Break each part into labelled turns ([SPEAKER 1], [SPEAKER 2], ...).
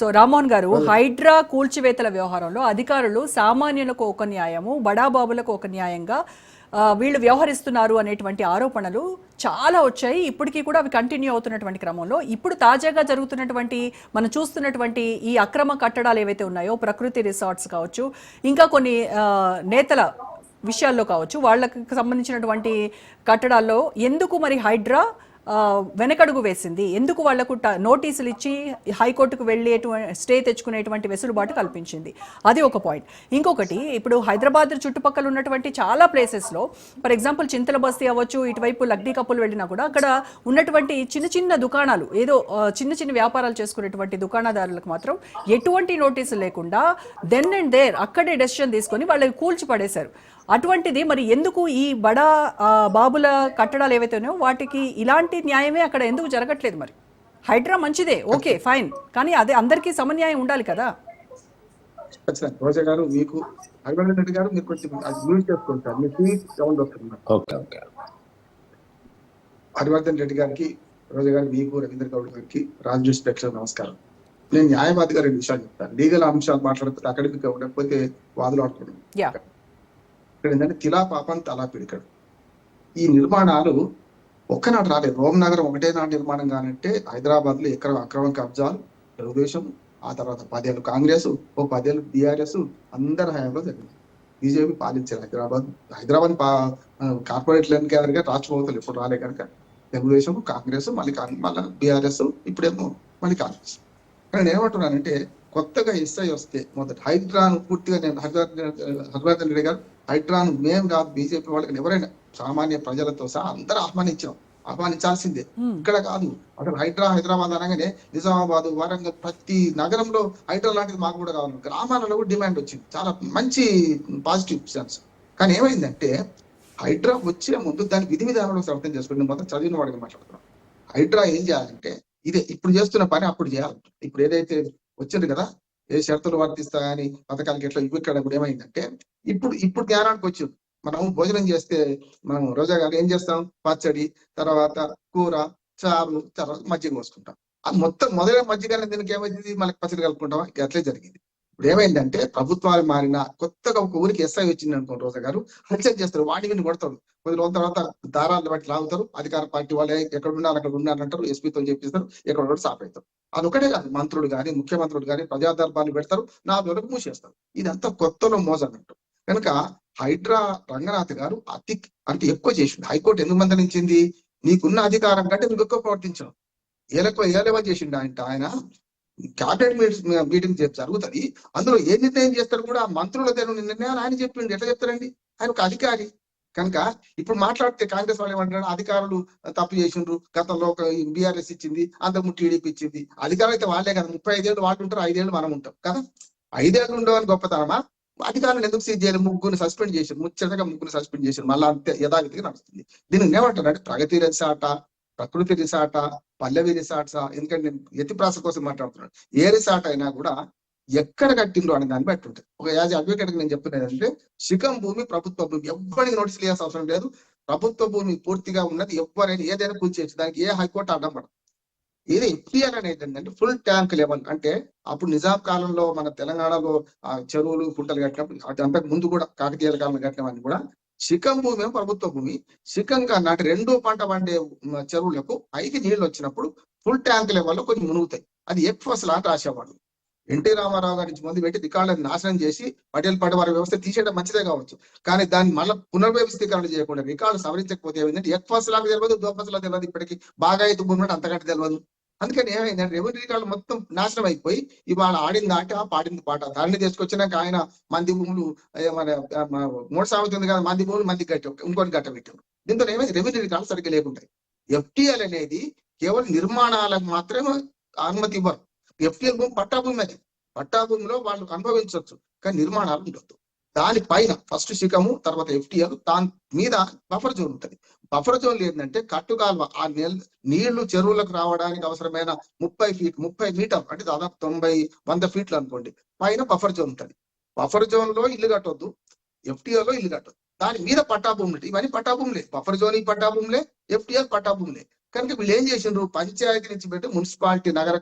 [SPEAKER 1] So Rammohan గారు, హైడ్రా కూల్చివేతల వ్యవహారంలో అధికారులు సామాన్యులకు ఒక న్యాయము, బడాబాబులకు ఒక న్యాయంగా వీళ్ళు వ్యవహరిస్తున్నారు అనేటువంటి ఆరోపణలు చాలా వచ్చాయి. ఇప్పటికీ కూడా అవి కంటిన్యూ అవుతున్నటువంటి క్రమంలో ఇప్పుడు తాజాగా జరుగుతున్నటువంటి మనం చూస్తున్నటువంటి ఈ అక్రమ కట్టడాలు ఏవైతే ఉన్నాయో, ప్రకృతి రిసార్ట్స్ కావచ్చు, ఇంకా కొన్ని నేతల విషయాల్లో కావచ్చు, వాళ్ళకి సంబంధించినటువంటి కట్టడాల్లో ఎందుకు మరి హైడ్రా వెనకడుగు వేసింది? ఎందుకు వాళ్లకు నోటీసులు ఇచ్చి హైకోర్టుకు వెళ్ళి స్టే తెచ్చుకునేటువంటి వెసులుబాటు కల్పించింది? అది ఒక పాయింట్. ఇంకొకటి, ఇప్పుడు హైదరాబాద్ చుట్టుపక్కల ఉన్నటువంటి చాలా ప్లేసెస్లో, ఫర్ ఎగ్జాంపుల్ చింతల బస్తీ అవ్వచ్చు, ఇటువైపు లగ్డీ కప్పులు వెళ్ళినా కూడా అక్కడ ఉన్నటువంటి చిన్న చిన్న దుకాణాలు, ఏదో చిన్న చిన్న వ్యాపారాలు చేసుకునేటువంటి దుకాణదారులకు మాత్రం ఎటువంటి నోటీసులు లేకుండా దెన్ అండ్ దేర్ అక్కడే డెసిషన్ తీసుకొని వాళ్ళకి కూల్చి పడేశారు. అటువంటిది మరి ఎందుకు ఈ బడా బాబుల కట్టడాలు ఏవైతే ఉన్నాయో వాటికి ఇలాంటి న్యాయమే అక్కడ ఎందుకు జరగట్లేదు? మరి హైడ్రా మంచిదే, ఓకే ఫైన్, కానీ అదే అందరికీ సమన్యాయం ఉండాలి కదా.
[SPEAKER 2] రోజా గారు, మీకు హరివర్ధన్ రెడ్డి గారు, మీరు కొంచెం మ్యూట్ చేసుకుంటారు, మీకు సౌండ్ వస్తుంది. హరివర్ధన్ రెడ్డి గారికి, రోజా గారు, మీకు, రవీంద్ర గౌడ్ గారికి, రాజు స్పెక్టర్ నమస్కారం. నేను న్యాయవాది గారి విషయాలు చెప్తాను. లీగల్ అంశాలు మాట్లాడుతూ అకాడమిక్ గా ఉండకపోతే వాదులు ఆడుకోవడం. ఇక్కడ ఏంటంటే తిలా పాపం తలా పిడికడు. ఈ నిర్మాణాలు ఒక్కనాడు రాలేదు. రోమ్ నగరం ఒకటే నాడు నిర్మాణం కానంటే హైదరాబాద్ లో అక్రమ కబ్జాలు, తెలుగుదేశం, ఆ తర్వాత 10 ఏళ్ళు కాంగ్రెస్, 10 ఏళ్ళు బీఆర్ఎస్, అందరి హయాంలో జరిగింది. బీజేపీ పాలించారు హైదరాబాద్ కార్పొరేట్లకి రాష్ట్ర ప్రభుత్వాలు ఎప్పుడు రాలే కనుక తెలుగుదేశం, కాంగ్రెస్, మళ్ళీ బీఆర్ఎస్, ఇప్పుడేమో మళ్ళీ కాంగ్రెస్. కానీ నేను ఏమంటున్నానంటే, కొత్తగా ఎస్ఐ వస్తే మొదటి హైడ్రాను పూర్తిగా, నేను హరివర్ధన్ రెడ్డి గారు, హైడ్రాను మేము కాదు, బీజేపీ వాళ్ళకి ఎవరైనా సామాన్య ప్రజలతో సహా అందరూ ఆహ్వానించాల్సిందే. ఇక్కడ కాదు అసలు హైదరాబాద్ అనగానే నిజామాబాద్, వరంగల్, ప్రతి నగరంలో హైడ్రా లాంటిది మాకు కూడా కావాలి. గ్రామాలలో కూడా డిమాండ్ వచ్చింది, చాలా మంచి పాజిటివ్ సెన్స్. కానీ ఏమైందంటే, హైడ్రా వచ్చే ముందు దాని విధి విధానంలో అర్థం చేసుకోండి. మొత్తం చదివిన వాడికి మాట్లాడుతున్నాం. హైడ్రా ఏం చేయాలంటే, ఇదే ఇప్పుడు చేస్తున్న పని అప్పుడు చేయాలి. ఇప్పుడు ఏదైతే వచ్చింది కదా, ఏ షరతులు వర్తిస్తాయని పథకాలకి ఎట్లా ఇక్కడ కూడా ఏమైందంటే, ఇప్పుడు జ్ఞానానికి వచ్చింది. మనం భోజనం చేస్తే మనం రోజా గారు ఏం చేస్తాం, పచ్చడి, తర్వాత కూర, చారు, తర్వాత మజ్జిగ పోసుకుంటాం. అది మొత్తం మొదలైన మజ్జిగ దీనికి ఏమైంది, మనకి పచ్చడి కలుపుకుంటాం. అట్లే జరిగింది. ఇప్పుడు ఏమైందంటే, ప్రభుత్వాలు మారిన కొత్తగా ఒక ఊరికి ఎస్ఐ వచ్చింది అనుకోండి, రోజా గారు హత్య చేస్తారు, వాడిని కొడతారు. 10 రోజుల తర్వాత దారాలు బట్టి లాగుతారు. అధికార పార్టీ వాళ్ళు ఎక్కడ ఉన్నారు అక్కడ ఉన్నారంటారు, ఎస్పీతో చెప్పిస్తారు, ఎక్కడ కూడా సాఫ్ అవుతారు. అదొకటే కాదు, మంత్రులు కానీ, ముఖ్యమంత్రులు కానీ ప్రజా దర్బార్లు పెడతారు, 4 రోజులకు మూసేస్తారు. ఇదంతా కొత్తలో మోజన్నట్టు. కనుక హైడ్రా రంగనాథ్ గారు అంటే ఎక్కువ చేసింది. హైకోర్టు ఎందుకు మందలించింది, నీకున్న అధికారం కంటే నువ్వు ఎక్కువ ప్రవర్తించడం. ఏలెవల్ చేసిండు ఆయన క్యాబినెట్ మీటింగ్ జరుగుతుంది, అందులో ఏ నిర్ణయం చేస్తారు కూడా మంత్రుల దగ్గర నిర్ణయాలు ఆయన చెప్పిండు. ఎట్లా చెప్తారండి, ఆయన ఒక అధికారి. కనుక ఇప్పుడు మాట్లాడితే కాంగ్రెస్ వాళ్ళు ఏమంటారు, అధికారులు తప్పు చేసిండ్రు, గతంలో ఒక బీఆర్ఎస్ ఇచ్చింది, అంతకు టీడీపీ ఇచ్చింది. అధికారులు అయితే వాళ్ళే కదా, 35 ఏళ్ళు వాళ్ళు ఉంటారు, 5 ఏళ్ళు మనం ఉంటాం కదా. 5 ఏళ్ళు ఉండవని గొప్పతనమా? అధికారులను ఎందుకు సీజ్ చేయాలి? 3 సస్పెండ్ చేశారు, ముచ్చటగా 3 సస్పెండ్ చేశారు. మళ్ళీ అంతే యథావిధిగా నడుస్తుంది. దీనికి ఏమంటారంటే, ప్రగతి రిసార్ట, ప్రకృతి రిసార్ట, పల్లవి రిసార్ట్సా? ఎందుకంటే నేను ఎత్తిప్రాస కోసం మాట్లాడుతున్నాను. ఏ రిసార్ట్ అయినా కూడా ఎక్కడ కట్టిండ్రు అనే దాన్ని బట్టి ఉంటుంది. ఒక యాజ్ అడ్వకేట్ నేను చెప్తున్నది అంటే, శిఖం భూమి ప్రభుత్వ భూమి, ఎవరికి నోటీసులు ఇవ్వాల్సిన అవసరం లేదు. ప్రభుత్వ భూమి పూర్తిగా ఉన్నది, ఎవరైనా ఏదైనా కూల్చేయచ్చు, దానికి ఏ హైకోర్టు అడ్డం పడదు. ఇది ఎఫ్టీఆర్ అనేది ఏంటంటే ఫుల్ ట్యాంక్ లెవెల్. అంటే అప్పుడు నిజాం కాలంలో మన తెలంగాణలో చెరువులు, కుంటలు కట్టినప్పుడు, అంతకు ముందు కూడా కాకతీయుల కాలంలో కట్టినవన్నీ కూడా శిఖం భూమి ప్రభుత్వ భూమి. శిఖంగా నాటి 2 పంట పండే చెరువులకు 5 నీళ్లు వచ్చినప్పుడు ఫుల్ ట్యాంక్ లెవెల్లో కొన్ని మునుగుతాయి. అది ఎక్ఫస్ లాంటి రాసేవాళ్ళు. ఎన్టీ రామారావు గారి నుంచి మొదలు పెట్టి రికార్డులను నాశనం చేసి పటేల్ పటవారి వ్యవస్థ తీసేయడం మంచిదే కావచ్చు, కానీ దాన్ని మళ్ళీ పునర్వ్యవస్థీకరణ చేయకుండా రికార్డు సవరించకపోతే ఏమైందంటే, ఎక్ఫస్ లాగా తెలియదు, దోఫస్ లాగా తెలియదు, ఇప్పటికీ బాగా అయితే భూమి అంతకంటే తెలియదు. అందుకని ఏమైందంటే, రెవెన్యూ రికార్డులు మొత్తం నాశనం అయిపోయి ఇవాళ ఆడింది ఆట, పాడింది పాట. దాన్ని తీసుకొచ్చినాక ఆయన మంది భూములు, మన 3 సామెత ఉంది కదా, మంది భూములు మంది గట్ట, ఇంకోటి గట్ట పెట్టారు. దీంతో ఏమైంది, రెవెన్యూ రికార్డులు సరిగ్గా లేకుంటాయి. ఎఫ్టీఎల్ అనేది కేవలం నిర్మాణాలకు మాత్రమే అనుమతి ఇవ్వరు. ఎఫ్టీఎల్ భూమి పట్టాభూమి, అది పట్టాభూమిలో వాళ్ళు అనుభవించవచ్చు, కానీ నిర్మాణాలు ఉండొద్దు. దానిపైన ఫస్ట్ శిఖము, తర్వాత ఎఫ్టీఎల్, దాని మీద బఫర్ జోన్ ఉంటుంది. బఫర్ జోన్ ఏంటంటే, కట్టుకాల్వ, ఆ నీళ్లు చెరువులకు రావడానికి అవసరమైన 30 మీటర్లు, అంటే దాదాపు 90-100 ఫీట్లు అనుకోండి, పైన బఫర్ జోన్ ఉంటుంది. బఫర్ జోన్ లో ఇల్లు కట్టొద్దు, ఎఫ్టీఎల్ లో ఇల్లు కట్టొద్దు. దాని మీద పట్టాభూములు. ఇవన్నీ పట్టాభూములే, బఫర్ జోన్ పట్టాభూములే, ఎఫ్టీఎల్ పట్టాభూములే. కనుక వీళ్ళు ఏం చేసిండ్రు, పంచాయతీ నుంచి పెట్టి మున్సిపాలిటీ నగర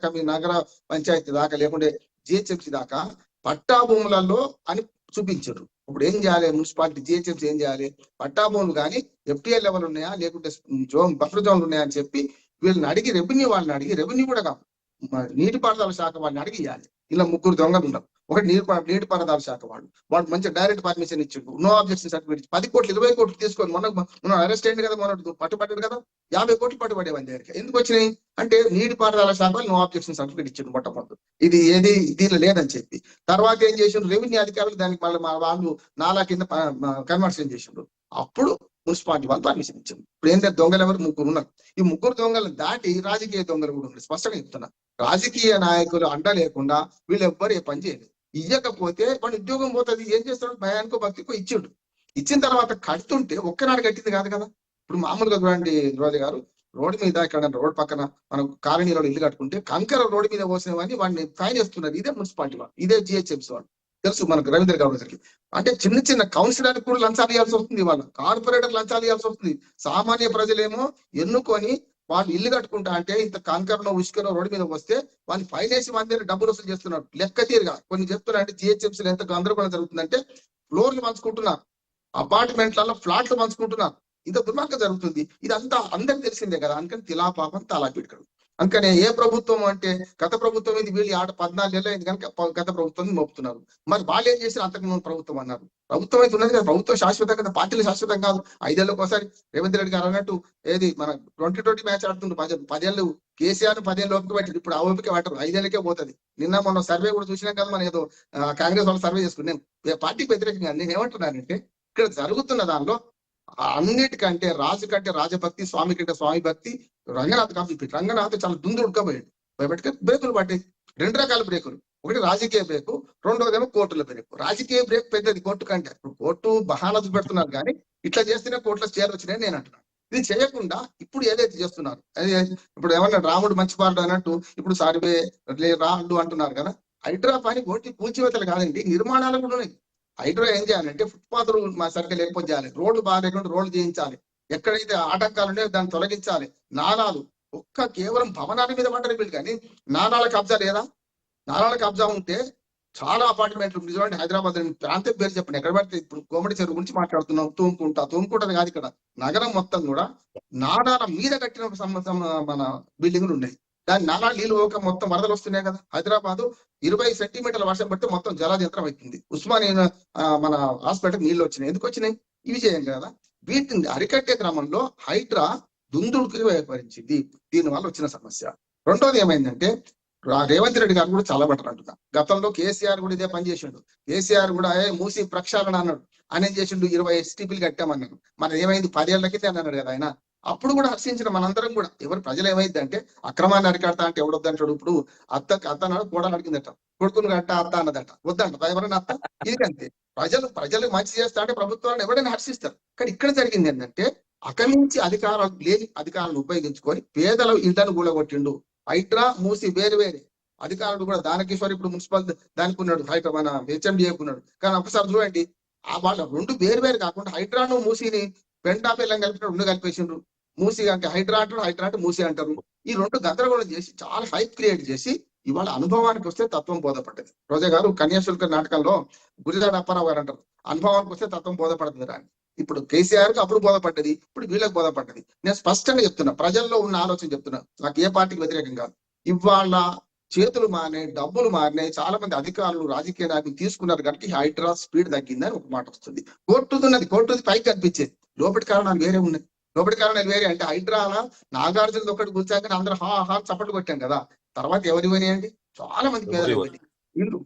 [SPEAKER 2] పంచాయతీ దాకా లేకుంటే జిహెచ్ఎంసీ దాకా పట్టా భూములలో అని చూపించారు. ఇప్పుడు ఏం చేయాలి, మున్సిపాలిటీ జిహెచ్ఎంసీ ఏం చేయాలి, పట్టా భూములు కానీ ఎఫ్టీఎల్ లెవెల్ ఉన్నాయా లేకుంటే బఫర్ జోన్లు ఉన్నాయా అని చెప్పి వీళ్ళని అడిగి వాళ్ళని అడిగి రెవెన్యూ కూడా కాదు నీటిపారుదల శాఖ వాళ్ళని అడిగి ఇవ్వాలి. ఇలా ముగ్గురు దొంగలు ఉన్నారు. ఒకటి నీటిపారుదల శాఖ వాడు మంచి డైరెక్ట్ పర్మిషన్ ఇచ్చిండు, నో అబ్జెక్షన్ సర్టిఫికేట్ 10 కోట్లు 20 కోట్లు తీసుకొని మొన్న అరెస్ట్ అయింది కదా, మొన్న పట్టుబడ్డాడు కదా, 50 కోట్లు పట్టుబడే వాళ్ళ దగ్గరికి ఎందుకు వచ్చినాయి అంటే నీటిపారుదల శాఖ నో అబ్జెక్షన్ సర్టిఫికేట్ ఇచ్చిండు మొట్టమొదటి. ఇది దీనిలో లేదని చెప్పి తర్వాత ఏం చేసిండ్రు, రెవెన్యూ అధికారులు దానికి మళ్ళీ వాళ్ళు నాలా కింద కన్వర్షన్ చేసిండ్రు. అప్పుడు మున్సిపాలిటీ వాళ్ళు పర్మిషన్ ఇచ్చింది. ఇప్పుడు ఏంటంటే దొంగలు ఎవరు, ముగ్గురు ఉన్నారు. ఈ ముగ్గురు దొంగలను దాటి రాజకీయ దొంగలు కూడా ఉన్నారు. స్పష్టంగా చెప్తున్నా, రాజకీయ నాయకులు అండ లేకుండా వీళ్ళు ఎవ్వరు ఏ పని చేయలేదు. ఇవ్వకపోతే వాడు ఉద్యోగం పోతుంది. ఏం చేస్తాడు, భయానికో భక్తికో ఇచ్చిండు. ఇచ్చిన తర్వాత కడుతుంటే ఒక్కనాడు కట్టింది కాదు కదా. ఇప్పుడు మామూలుగా చూడండి రోజు గారు, రోడ్డు మీద ఇక్కడ రోడ్ పక్కన మనం కాలనీలో ఇల్లు కట్టుకుంటే కంకర రోడ్డు మీద పోసినవని వాడిని ఫైన్ చేస్తున్నారు. ఇదే మున్సిపాలిటీ వాళ్ళు, ఇదే జిహెచ్ఎంసీ వాళ్ళు. తెలుసు మనకు రవీంద్ర గౌడ్ గారికి. అంటే చిన్న కౌన్సిలర్ కూడా లంచాలు ఇవ్వాల్సి వస్తుంది, వాళ్ళ కార్పొరేటర్ లంచాలు ఇవ్వాల్సి వస్తుంది. సామాన్య ప్రజలేమో ఎన్నుకొని వాళ్ళు ఇల్లు కట్టుకుంటా అంటే ఇంత కంకరనో ఉష్కనో రోడ్డు మీద వస్తే వాళ్ళు ఫైన్ వేసి మన దగ్గర డబ్బులు వసూలు చేస్తున్నారు. లెక్క తీరుగా కొన్ని చెప్తున్నారు. అంటే జిహెచ్ఎంసీలో ఎంత గందరగోళం జరుగుతుందంటే ఫ్లోర్లు పంచుకుంటున్నారు, అపార్ట్మెంట్లలో ఫ్లాట్లు పంచుకుంటున్నారు. ఇంత దుర్మార్గం జరుగుతుంది. ఇదంతా అందరికి తెలిసిందే కదా. అందుకని తిలా పాపం తలా పిడకడు. అందుకనే ఏ ప్రభుత్వం అంటే గత ప్రభుత్వం ఇది వీళ్ళు 14 ఏళ్ళు అయింది కనుక గత ప్రభుత్వం మోపుతున్నారు. మరి వాళ్ళు ఏం చేశారు, అంతకుముందు ప్రభుత్వం అన్నారు. ప్రభుత్వం అయితే ఉన్నది కదా, ప్రభుత్వం శాశ్వతం కదా, పార్టీలు శాశ్వతం కాదు. 5 ఏళ్ళకి ఒకసారి రేవంత్ రెడ్డి గారు అన్నట్టు ఏది మన 2020 మ్యాచ్ ఆడుతుండ్రు. 10 ఏళ్ళు కేసీఆర్ 10 ఏళ్ళు ఓపిక పెట్టారు. ఇప్పుడు ఆ ఓపిక పట్టరు, 5 ఏళ్ళకే పోతుంది. నిన్న మొన్న సర్వే కూడా చూసినాం కదా, మనం ఏదో కాంగ్రెస్ వాళ్ళు సర్వే చేసుకున్నాం. పార్టీకి వ్యతిరేకంగా నేను ఏమంటున్నానంటే ఇక్కడ జరుగుతున్న దానిలో అన్నిటికంటే రాజు కంటే రాజభక్తి, స్వామి కంటే స్వామి భక్తి. రంగనాథ్ కంప్లీట్. రంగనాథ్ చాలా దుందు ఉడకపోయాడు. భయపెట్టుకే బ్రేకులు పట్టాయి. 2 రకాల బ్రేకులు, ఒకటి రాజకీయ బ్రేకు, రెండోదేమో కోర్టుల బ్రేకు. రాజకీయ బ్రేక్ పెద్దది కోర్టు కంటే. ఇప్పుడు కోర్టు బహానా చూపెడుతున్నారు కానీ ఇట్లా చేస్తేనే కోర్టులో స్టేలు వచ్చినాయని నేను అంటున్నాను. ఇది చేయకుండా ఇప్పుడు ఏదైతే చేస్తున్నారు, అదే ఇప్పుడు ఏమన్నా రాముడు మంచివాడు అన్నట్టు ఇప్పుడు సారివే రాళ్ళు అంటున్నారు కదా. హైడ్రా పని ఓటి కూల్చివేతలు కాదండి, నిర్మాణాలు కూడా ఉన్నాయి. హైడ్రా ఏం చేయాలంటే ఫుట్పాత్లు సరిగ్గా లేకపోతే చేయాలి, రోడ్లు బాగా లేకుండా రోడ్లు చేయించాలి, ఎక్కడైతే ఆటంకాలు ఉన్నాయో దాన్ని తొలగించాలి. నాలాలు కేవలం భవనాల మీద పడ్డారు వీళ్ళు, కానీ నాలాల కబ్జా లేదా? నాలాల కబ్జా ఉంటే చాలా అపార్ట్మెంట్లు నిజమంటే హైదరాబాద్ ప్రాంతం పేరు చెప్పండి ఎక్కడ పడితే. ఇప్పుడు కోమటి చెరువు గురించి మాట్లాడుతున్నాం, తూముకుంటది కాదు. ఇక్కడ నగరం మొత్తం కూడా నాడాల మీద కట్టిన మన బిల్డింగ్లు ఉన్నాయి. దాని నాలా నీళ్ళు మొత్తం వరదలు వస్తున్నాయి కదా. హైదరాబాద్ 20 సెంటీమీటర్ల వర్షం పడితే మొత్తం జలయంత్రం అవుతుంది. ఉస్మానియా మన హాస్పిటల్ నీళ్ళు వచ్చినాయి. ఎందుకు వచ్చినాయి? ఇవి చేయం కదా. వీటిని అరికట్టే క్రమంలో హైడ్రా దుందుడుకు వ్యవహరించింది. దీనివల్ల వచ్చిన సమస్య. రెండోది ఏమైందంటే రేవంత్ రెడ్డి గారు కూడా చాలా బెటర్ అంటున్నా. గతంలో కేసీఆర్ కూడా ఇదే పని చేసిండు. కేసీఆర్ కూడా మూసి ప్రక్షాళన అన్నాడు. ఆయన ఏం చేసిండు, 20 ఎస్టీపీలు కట్టామన్నాడు. మన ఏమైంది 10 ఏళ్ల కింద అన్నాడు కదా ఆయన. అప్పుడు కూడా హర్షించిన మనందరం కూడా. ఎవరు ప్రజలు ఏమైంది అంటే అక్రమాన్ని అరికడతా అంటే ఎవడొద్దంటాడు. ఇప్పుడు అత్త అన్నాడు, కోడలు అడిగిందట, కొడుకుని గట్ట అత్త అన్నదట, వద్దంట ఎవరైనా అత్త. ఇదికంతే. ప్రజలు మంచి చేస్తా అంటే ప్రభుత్వాన్ని ఎవరైనా హర్షిస్తారు. కానీ ఇక్కడ జరిగింది ఏంటంటే అకమించి అధికారాలు లేని అధికారాలను ఉపయోగించుకొని పేదల ఇంటను కూలగొట్టిండు. హైడ్రా మూసి వేరు అధికారులు కూడా. దానకిషోర్ ఇప్పుడు మున్సిపల్ దానికి ఉన్నాడు, హైడ్రా మన హెచ్ఎండిఏకి ఉన్నాడు. కానీ ఒకసారి చూడండి, వాళ్ళ రెండు వేరు కాకుండా హైడ్రాను మూసిని పెంటా పిల్లం కలిపి 2 కలిపేసిండ్రు. మూసి అంటే హైడ్రా అంటారు, హైడ్రా అంటే మూసి అంటారు. ఈ 2 గందరగోళం చేసి చాలా హైప్ క్రియేట్ చేసి ఇవాళ అనుభవానికి వస్తే తత్వం బోధపడ్డది. రోజా గారు కన్యాశుల్క నాటకంలో గురిజాడ అప్పారావు గారు అంటారు, అనుభవానికి వస్తే తత్వం బోధపడుతుంది అని. ఇప్పుడు కేసీఆర్ కి అప్పుడు బోధపడ్డది, ఇప్పుడు వీళ్ళకి బోధపడ్డది. నేను స్పష్టంగా చెప్తున్నా, ప్రజల్లో ఉన్న ఆలోచన చెప్తున్నా. నాకు ఏ పార్టీకి వ్యతిరేకం కాదు. ఇవాళ చేతులు మారినాయి, డబ్బులు మారినాయి. చాలా మంది అధికారులు రాజకీయ నాయకులు తీసుకున్నారు కనుక హైడ్రా స్పీడ్ తగ్గిందని ఒక మాట వస్తుంది. కోర్టుది పైకి కనిపించేది, లోపటి కారణాలు వేరే ఉన్నాయి. లోపటి కారణాలు వేరే అంటే హైడ్రాల నాగార్జున ఒకటి కూర్చాక అందరూ హా చప్పట్లు కొట్టాం కదా. తర్వాత ఎవరి పోయినాయండి? చాలా మంది పేదలు పోయినాయి. వీళ్ళు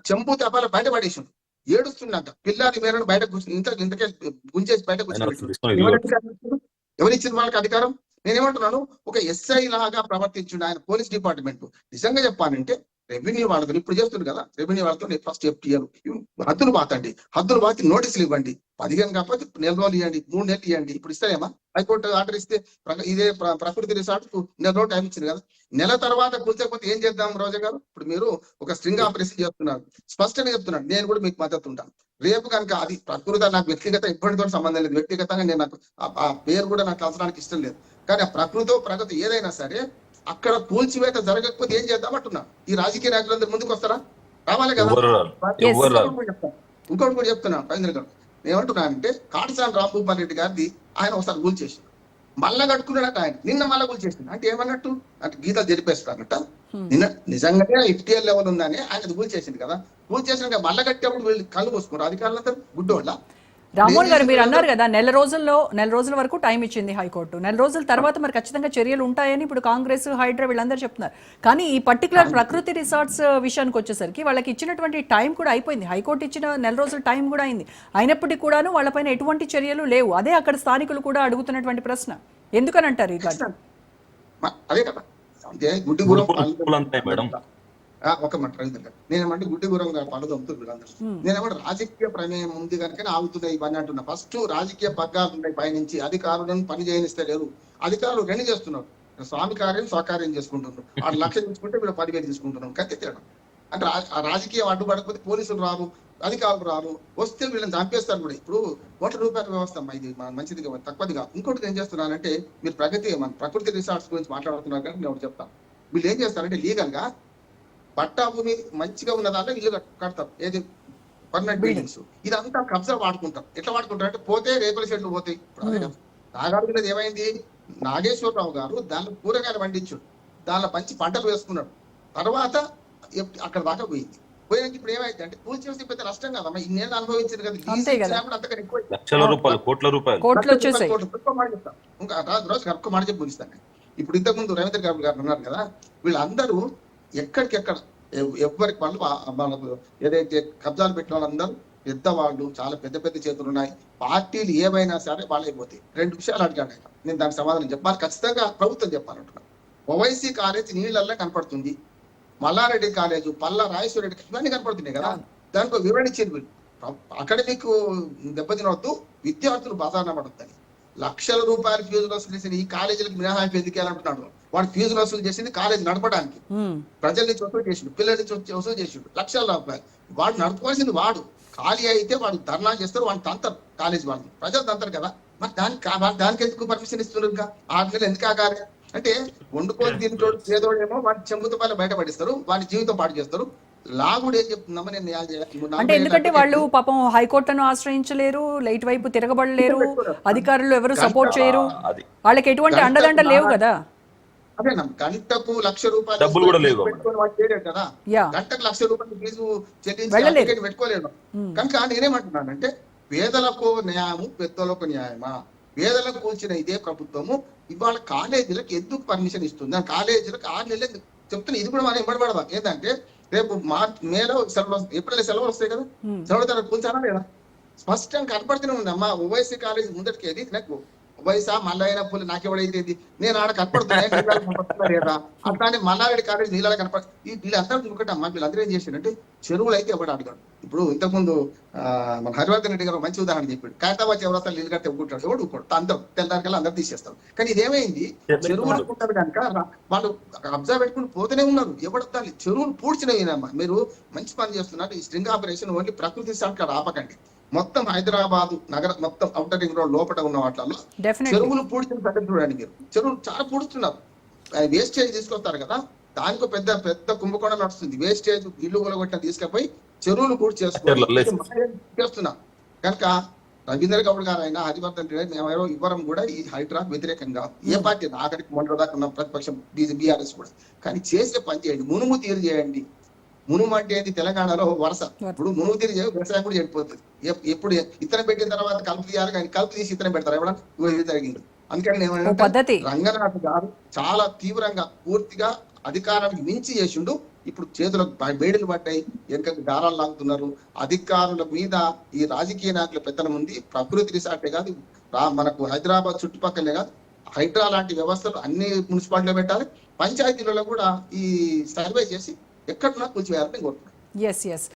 [SPEAKER 2] చెంపు తపాల బయట పడేసిండు, ఏడుస్తున్నట్ట. పిల్లాది మేరను బయట కూర్చుని ఇంతకే గుంజేసి బయట కూర్చుని ఎవరిచ్చింది వాళ్ళకి అధికారం? నేనేమంటున్నాను, ఒక ఎస్ఐ లాగా ప్రవర్తించిండు ఆయన పోలీస్ డిపార్ట్మెంట్. నిజంగా చెప్పానంటే రెవెన్యూ వాళ్ళతో ఇప్పుడు చేస్తుంది కదా, రెవెన్యూ వాళ్ళతో ఫస్ట్ ఎఫ్టీఎల్ హద్దులు బాతండి, హద్దులు బాతి నోటీసులు ఇవ్వండి, 15 కాకపోతే నెల రోజులు ఇవ్వండి, 3 నెలలు ఇవ్వండి. ఇప్పుడు ఇస్తారేమా? హైకోర్టు ఆర్డర్ ఇస్తే ఇదే ప్రకృతి రిసార్ట్ కు నెల రోజులు టైం ఇచ్చింది కదా, నెల తర్వాత కూర్చోకపోతే ఏం చేద్దాం రోజా గారు? ఇప్పుడు మీరు ఒక స్ట్రింగ్ ఆపరేషన్ చేస్తున్నారు, స్పష్టంగా చెప్తున్నాను, నేను కూడా మీకు మద్దతు ఉంటాను. రేపు కనుక అది ప్రకృతి నాకు వ్యక్తిగత ఇప్పటితో సంబంధం లేదు, వ్యక్తిగతంగా నేను నాకు ఆ పేరు కూడా నాకు కలసడానికి ఇష్టం లేదు. కానీ ఆ ప్రకృతి ఏదైనా సరే అక్కడ కూల్చివేత జరగకపోతే ఏం చేద్దామంటున్నా? ఈ రాజకీయ నాయకులందరూ ముందుకు వస్తారా? రావాలి కదా. ఇంకోటి కూడా చెప్తున్నా రవీంద్ర గారు, ఏమంటున్నా అంటే కాటసాని రాంభూపాల్ రెడ్డి గారిది ఆయన ఒకసారి కూల్చేసి మళ్ళా కట్టుకున్నాడట ఆయన, నిన్న మళ్ళా కూల్చేసింది అంటే ఏమన్నట్టు? అంటే గీతలు జరిపేస్తారన్నట్ట. నిన్న నిజంగానే ఎఫ్టీఎల్ లెవెల్ ఉందని ఆయన కూల్చేసింది కదా, కూల్చేసిన మళ్ళా కట్టేప్పుడు వీళ్ళు కళ్ళు పోసుకున్నారు అధికారులందరూ గుడ్డోళ్ళ.
[SPEAKER 1] రామ్మోహన్ గారు మీరు అన్నారు కదా నెల రోజుల వరకు టైం ఇచ్చింది హైకోర్టు, నెల రోజుల తర్వాత మరి ఖచ్చితంగా చర్యలు ఉంటాయని ఇప్పుడు కాంగ్రెస్, హైడ్రా వీళ్ళందరూ చెప్తున్నారు. కానీ ఈ పర్టికులర్ ప్రకృతి రిసార్ట్స్ విషయానికి వచ్చేసరికి వాళ్ళకి ఇచ్చినటువంటి టైం కూడా అయిపోయింది, హైకోర్టు ఇచ్చిన నెల రోజుల టైం కూడా అయింది, అయినప్పటికీ కూడాను వాళ్ళపైన ఎటువంటి చర్యలు లేవు. అదే అక్కడ స్థానికులు కూడా అడుగుతున్నటువంటి ప్రశ్న, ఎందుకని అంటారు?
[SPEAKER 2] అదే కదా, ఒక మాట రవీంద్ర గారు, నేనేమంటే గుడ్డి గురం పనులు అమ్ముతుంది వీళ్ళందరూ. నేనేమంటే రాజకీయ ప్రమేయం ఉంది కనుక ఆగుతున్నాయి ఇవన్నీ అంటున్నా. ఫస్ట్ రాజకీయ పగ్గాలు ఉన్నాయి పైనుంచి, అధికారులను పని చేయనిస్తే లేరు, అధికారులు రెండు చేస్తున్నారు, స్వామి కార్యం స్వకార్యం చేసుకుంటున్నారు. 6 లక్షలు తీసుకుంటే వీళ్ళు 10,000 తీసుకుంటున్నారు, కత్తి తేడా. అంటే రాజకీయం అడ్డుపడకపోతే పోలీసులు రారు, అధికారులు రారు, వస్తే వీళ్ళని చంపేస్తారు కూడా. ఇప్పుడు ₹1 వ్యవస్థ ఇది మంచిది తక్కువదిగా. ఇంకోటి ఏం చేస్తున్నానంటే, మీరు ప్రకృతి రిసార్ట్స్ గురించి మాట్లాడుతున్నారు కానీ నేను ఒకటి చెప్తాను. వీళ్ళు ఏం చేస్తారంటే లీగల్ గా పట్టా భూమి మంచిగా ఉన్న దాంట్లో ఇల్లు కడతారు, ఏది పర్మనెంట్ బిల్డింగ్స్, ఇదంతా కబ్జా వాడుకుంటారు. ఎట్లా వాడుకుంటారు అంటే పోతే రేకుల షెడ్లు పోతాయి. నాగార్జున ఏమైంది, నాగేశ్వరరావు గారు దానిలో కూరగాయలు పండించాడు, దానిలో మంచి పంటలు వేసుకున్నాడు, తర్వాత అక్కడ దాకా పోయింది. పోయినాక ఇప్పుడు ఏమైంది అంటే కూల్చేసి పెద్ద నష్టం కదమ్మా, ఇన్నేళ్ళు అనుభవించారు కదా, అంతకన్నా ఎక్కువ ఇంకా రోజు ఒక్క మాట చెప్పి ముగిస్తాను. ఇప్పుడు ఇంతకుముందు రవీంద్ర గారు అన్నారు కదా, వీళ్ళందరూ ఎక్కడికెక్కడ ఎవరికి వాళ్ళు మనకు ఏదైతే కబ్జాలు పెట్టిన వాళ్ళందరూ పెద్దవాళ్ళు, చాలా పెద్ద పెద్ద చేతులు ఉన్నాయి, పార్టీలు ఏవైనా సరే వాళ్ళైపోతాయి. 2 విషయాలు అడిగాడు ఆయన, నేను దానికి సమాధానం చెప్పాలి, ఖచ్చితంగా ప్రభుత్వం చెప్పాలంటున్నాను. ఓవైసీ కాలేజ్ నీళ్ళల్లో కనపడుతుంది, మల్లారెడ్డి కాలేజు, పల్లా రాజేశ్వర రెడ్డి ఇవన్నీ కనపడుతున్నాయి కదా, దానికి వివరణ ఇచ్చింది. అకాడమిక్ దెబ్బతినవద్దు, విద్యార్థులు బజార్న పడొద్దని. లక్షల రూపాయలు ఫీజులు వసూలు చేసిన ఈ కాలేజీలకు మినహాయింపు ఎందుకు అంటున్నాడు? వాడు ఫీజులు వసూలు చేసింది కాలేజ్ నడపడానికి, ప్రజల నుంచి వసూలు చేసిండు, పిల్లల నుంచి వసూలు చేసిండు లక్షల రూపాయలు. వాడు నడుపుకోవాల్సింది వాడు, ఖాళీ అయితే వాడు ధర్నా చేస్తారు, వాడిని తంతారు కాలేజ్ వాళ్ళు, ప్రజలు తంతారు కదా. మరి దానికి ఎందుకు పర్మిషన్ ఇస్తున్నారు? ఇంకా 6 నెలలు ఎందుకు ఆగాలి అంటే, వండుకొని దీంట్లో పేదోడేమో వాడి చెంబుతో పైన బయటపడిస్తారు, వాడి జీవితం పాటు చేస్తారు. లాగుడు ఏం చెప్తున్నామా, నేను
[SPEAKER 1] అంటే ఎందుకంటే వాళ్ళు పాపం హైకోర్టును ఆశ్రయించలేరు, లైట్ వైపు తిరగబడలేరు, అధికారులు ఎవరు సపోర్ట్ చేయరు, వాళ్ళకి ఎటువంటి అండదండ లేవు కదా.
[SPEAKER 2] అదే గంటకు ₹1,00,000
[SPEAKER 3] డబ్బులు కూడా లేవు
[SPEAKER 2] కదా, గంటకు ₹1,00,000 ఫీజు చెల్లించి పెట్టుకోలేడు. కనుక నేనేమంటున్నానంటే, పేదలకు న్యాయము పెద్దలకు న్యాయమా? పేదలకు కూల్చిన ఇదే ప్రభుత్వము ఇవాళ కాలేజీలకు ఎందుకు పర్మిషన్ ఇస్తుంది? కాలేజీలకు 6 నెలలు చెప్తున్నా, ఇది కూడా మనం ఇవ్వబడదాం. ఏంటంటే రేపు మేలో సెలవులు, ఏప్రిల్ సెలవులు వస్తాయి కదా, సెలవు తరగతి కూల్చారా లేదా? స్పష్టంగా కనపడుతూనే ఉంది అమ్మా. ఓవైసీ కాలేజీ ముందటికేది నాకు వయసా మల్లయ్య పూలు నాకెవడైతే నేను ఆడ కనపడుతున్నా లేదా? అట్లానే మల్లారెడ్డి కాలేజ్ నీళ్ళ కనపడుతుంది. వీళ్ళందరూ ఒకటమ్మా, వీళ్ళందరూ ఏం చేశారంటే చెరువులు అయితే ఎవడు అడిగాడు. ఇప్పుడు ఇంతకుముందు మన హరివర్ధన్ రెడ్డి గారు మంచి ఉదాహరణ చెప్పాడు, ఖైరతాబాద్ చౌరస్తాలో నీళ్ళు కడితే ఒప్పుకుంటాడు, ఎవడు ఊరుకోడు, అందరూ తెల్లారికల్లా అందరూ తీసేస్తారు. కానీ ఇదేమైంది, చెరువులు అనుకుంటారు కనుక వాళ్ళు అబ్జర్వ్ పెట్టుకుని పోతూనే ఉన్నారు. ఎవడు చెరువులు పూడ్చినవినమ్మా. మీరు మంచి పని చేస్తున్నారు. ఈ స్ట్రింగ్ ఆపరేషన్ ఓన్లీ ప్రకృతి సార్ ఆపకండి, మొత్తం హైదరాబాద్ నగరం మొత్తం ఔటర్ రింగ్ రోడ్ లోపల ఉన్న వాటిలో చెరువులు పూడ్చిన సంగతి చూడండి. మీరు చెరువులు చాలా పూడుతున్నారు, వేస్టేజ్ తీసుకొస్తారు కదా, దానికి పెద్ద పెద్ద కుంభకోణం నడుస్తుంది. వేస్టేజ్ ఇల్లు కొలగొట్టిన తీసుకుపోయి చెరువులు పూర్తి చేస్తున్నారు. కనుక రవీంద్ర గౌడ్ గారు అయినా హరివర్ధన్ రెడ్డి ఎవరో ఇవ్వరం కూడా ఈ హైడ్రా వ్యతిరేకంగా ఏ పార్టీ ఆఖరికి మొన్న దాకా ఉన్న ప్రతిపక్షం బీఆర్ఎస్ కూడా. కానీ చేసే పని చేయండి, మునుము తీరు చేయండి. మునుము అంటే తెలంగాణలో వరుస. ఇప్పుడు మునుము తీరు వ్యవసాయం కూడా చెడిపోతుంది. ఎప్పుడు ఇత్తనం పెట్టిన తర్వాత కలుపు తీయాలి, కానీ కలుపు తీసి ఇత్తనం పెడతారు ఎవడన్నా? ఇది జరిగింది. అందుకని ఏమంటే రంగనాథ్ గారు చాలా తీవ్రంగా పూర్తిగా అధికారానికి మించి చేసిండు. ఇప్పుడు చేతులకు బేడీలు పడ్డాయి, వెనకకు దారాలు లాగుతున్నారు. అధికారుల మీద ఈ రాజకీయ నాయకుల పెత్తనం ఉంది. ప్రకృతి రిసార్టే కాదు, మనకు హైదరాబాద్ చుట్టుపక్కలే కాదు, హైడ్రా లాంటి వ్యవస్థలు అన్ని మున్సిపాలిటీలో పెట్టాలి. పంచాయతీలలో కూడా ఈ సర్వే చేసి ఎక్కడున్నా కూల్చివేయాలని కోరుతున్నాను.
[SPEAKER 1] Yes yes